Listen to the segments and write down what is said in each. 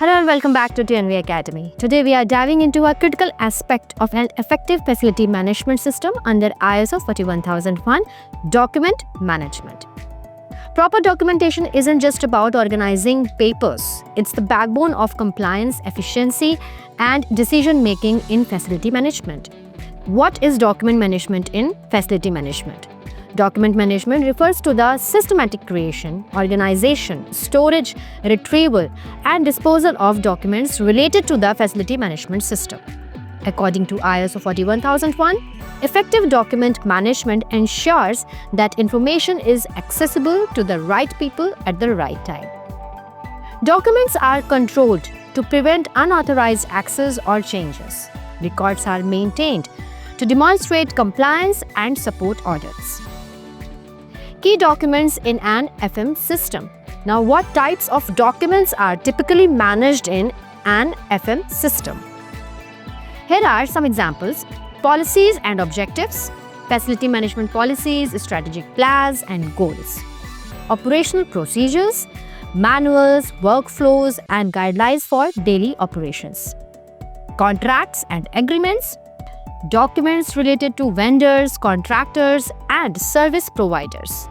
Hello and welcome back to TNV Academy. Today we are diving into a critical aspect of an effective facility management system under ISO 41001, document management. Proper documentation isn't just about organizing papers. It's the backbone of compliance, efficiency, and decision-making in facility management. What is document management in facility management? Document management refers to the systematic creation, organization, storage, retrieval, and disposal of documents related to the facility management system. According to ISO 41001, effective document management ensures that information is accessible to the right people at the right time. Documents are controlled to prevent unauthorized access or changes. Records are maintained to demonstrate compliance and support audits. Key documents in an FM system. Now, what types of documents are typically managed in an FM system? Here are some examples: policies and objectives, facility management policies, strategic plans and goals, operational procedures, manuals, workflows and guidelines for daily operations, contracts and agreements, documents related to vendors, contractors and service providers,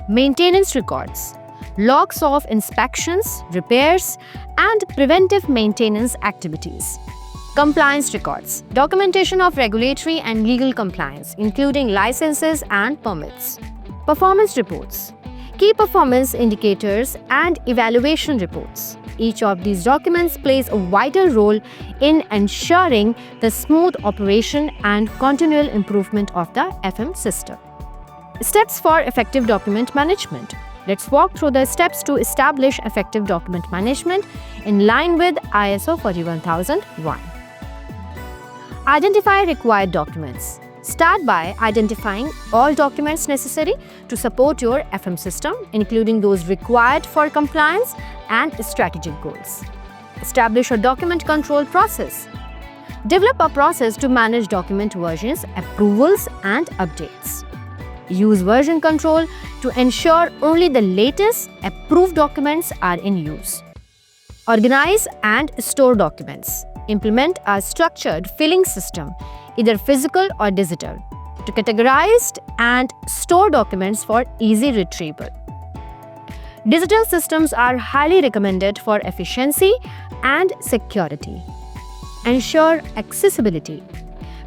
maintenance records, logs of inspections, repairs and preventive maintenance activities, compliance records, documentation of regulatory and legal compliance, including licenses and permits, performance reports, key performance indicators and evaluation reports. Each of these documents plays a vital role in ensuring the smooth operation and continual improvement of the FM system. Steps for effective document management. Let's walk through the steps to establish effective document management in line with ISO 41001. Identify required documents. Start by identifying all documents necessary to support your FM system, including those required for compliance and strategic goals. Establish a document control process. Develop a process to manage document versions, approvals, and updates. Use version control to ensure only the latest approved documents are in use. Organize and store documents. Implement a structured filing system, either physical or digital, to categorize and store documents for easy retrieval. Digital systems are highly recommended for efficiency and security. Ensure accessibility.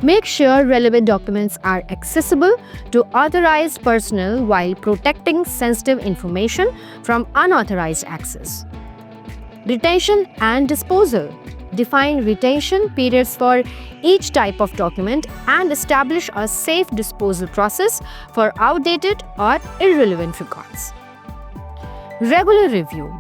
Make sure relevant documents are accessible to authorized personnel while protecting sensitive information from unauthorized access. Retention and disposal. Define retention periods for each type of document and establish a safe disposal process for outdated or irrelevant records. Regular review.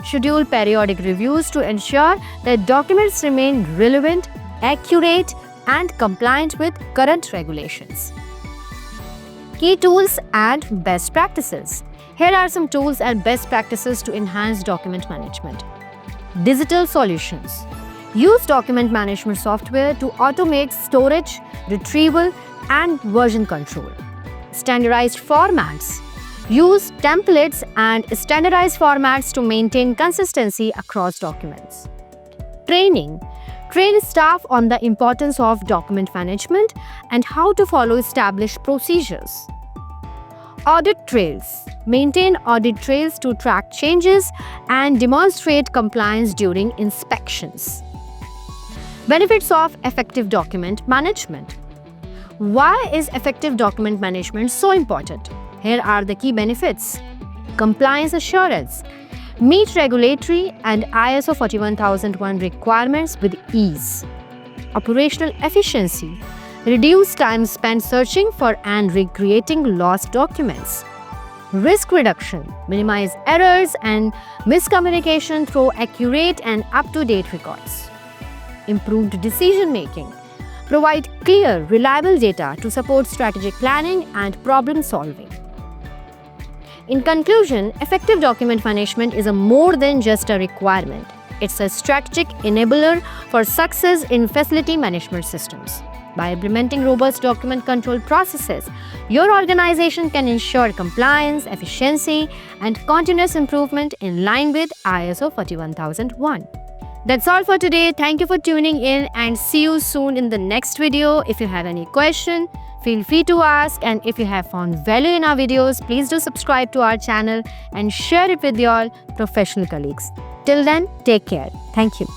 Schedule periodic reviews to ensure that documents remain relevant, accurate, and compliant with current regulations. Key tools and best practices. Here are some tools and best practices to enhance document management. Digital solutions. Use document management software to automate storage, retrieval, and version control. Standardized formats. Use templates and standardized formats to maintain consistency across documents. Training. Train staff on the importance of document management and how to follow established procedures. Audit trails. Maintain audit trails to track changes and demonstrate compliance during inspections. Benefits of effective document management. Why is effective document management so important? Here are the key benefits. Compliance assurance. Meet regulatory and ISO 41001 requirements with ease. Operational efficiency. Reduce time spent searching for and recreating lost documents. Risk reduction. Minimize errors and miscommunication through accurate and up-to-date records. Improved decision-making. Provide clear, reliable data to support strategic planning and problem-solving. In conclusion, effective document management is more than just a requirement. It's a strategic enabler for success in facility management systems. By implementing robust document control processes, your organization can ensure compliance, efficiency, and continuous improvement in line with ISO 41001. That's all for today. Thank you for tuning in and see you soon in the next video. If you have any question, feel free to ask, and if you have found value in our videos, please do subscribe to our channel and share it with your professional colleagues. Till then, take care. Thank you.